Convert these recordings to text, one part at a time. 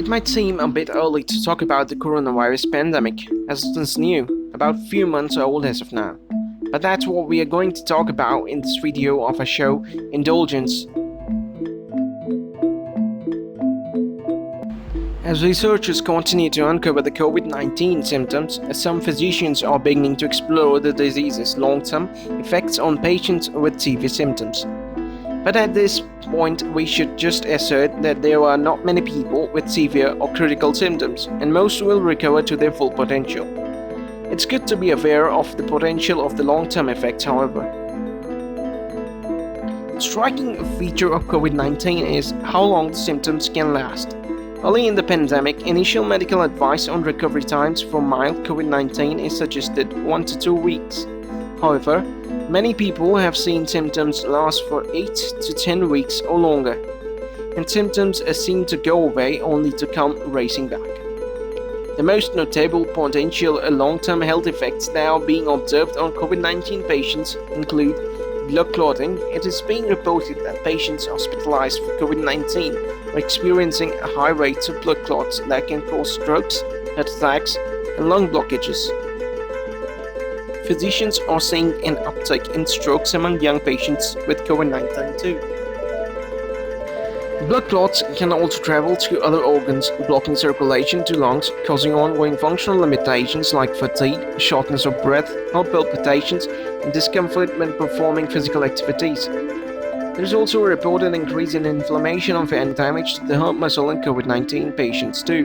It might seem a bit early to talk about the coronavirus pandemic, as it is new, about a few months old as of now. But that's what we are going to talk about in this video of our show Indulgence. As researchers continue to uncover the COVID-19 symptoms, some physicians are beginning to explore the disease's long-term effects on patients with severe symptoms. But at this point, we should just assert that there are not many people with severe or critical symptoms, and most will recover to their full potential. It's good to be aware of the potential of the long-term effects, however. A striking feature of COVID-19 is how long the symptoms can last. Early in the pandemic, initial medical advice on recovery times for mild COVID-19 is suggested 1 to 2 weeks. However, many people have seen symptoms last for 8 to 10 weeks or longer, and symptoms seem to go away only to come racing back. The most notable potential long-term health effects that are being observed on COVID-19 patients include blood clotting. It is being reported that patients hospitalized for COVID-19 are experiencing high rates of blood clots that can cause strokes, heart attacks, and lung blockages. Physicians are seeing an uptick in strokes among young patients with COVID-19 too. Blood clots can also travel to other organs, blocking circulation to lungs, causing ongoing functional limitations like fatigue, shortness of breath, heart palpitations, and discomfort when performing physical activities. There is also a reported increase in inflammation and damage to the heart muscle in COVID-19 patients too.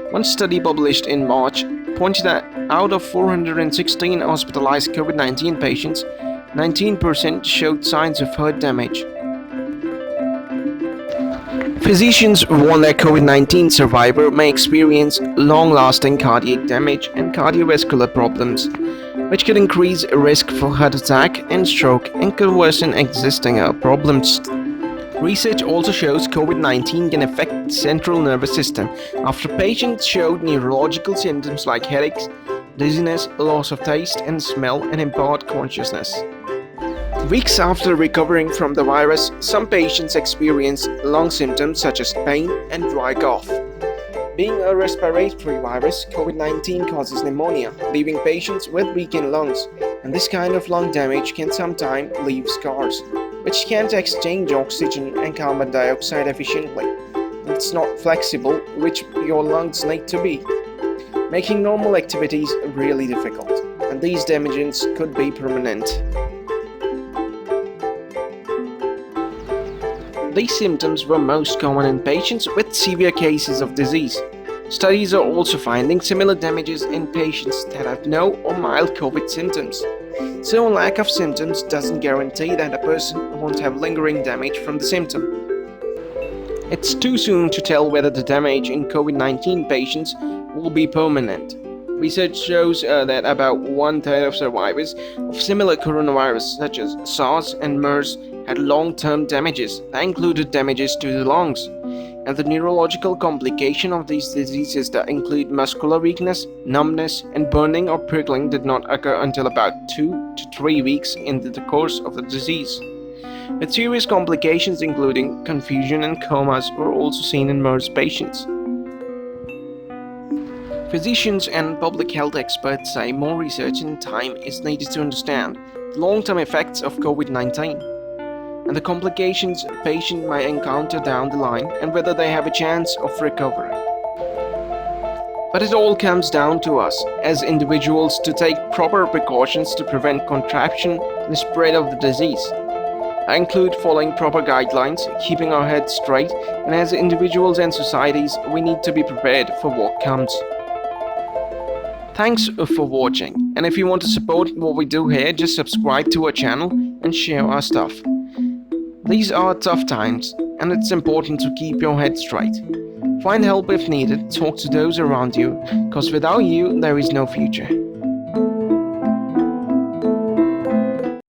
One study published in March pointed that out of 416 hospitalized COVID-19 patients, 19% showed signs of heart damage. Physicians warn that COVID-19 survivor may experience long-lasting cardiac damage and cardiovascular problems, which could increase risk for heart attack and stroke and could worsen existing problems. Research also shows COVID-19 can affect the central nervous system after patients showed neurological symptoms like headaches, dizziness, loss of taste and smell, and impaired consciousness. Weeks after recovering from the virus, some patients experience lung symptoms such as pain and dry cough. Being a respiratory virus, COVID-19 causes pneumonia, leaving patients with weakened lungs, and this kind of lung damage can sometimes leave scars, which can't exchange oxygen and carbon dioxide efficiently. It's not flexible, which your lungs need to be, making normal activities really difficult, and these damages could be permanent. These symptoms were most common in patients with severe cases of disease. Studies are also finding similar damages in patients that have no or mild COVID symptoms. So a lack of symptoms doesn't guarantee that a person won't have lingering damage from the symptom. It's too soon to tell whether the damage in COVID-19 patients will be permanent. Research shows that about 1/3 of survivors of similar coronavirus such as SARS and MERS had long-term damages that included damages to the lungs, and the neurological complication of these diseases that include muscular weakness, numbness, and burning or prickling did not occur until about 2 to 3 weeks into the course of the disease. With serious complications including confusion and comas were also seen in MERS patients. Physicians and public health experts say more research and time is needed to understand the long-term effects of COVID-19 and the complications a patient may encounter down the line and whether they have a chance of recovery. But it all comes down to us as individuals to take proper precautions to prevent contraction and spread of the disease. I include following proper guidelines, keeping our heads straight, and as individuals and societies, we need to be prepared for what comes. Thanks for watching, and if you want to support what we do here, just subscribe to our channel and share our stuff. These are tough times, and it's important to keep your head straight. Find help if needed, talk to those around you, because without you, there is no future.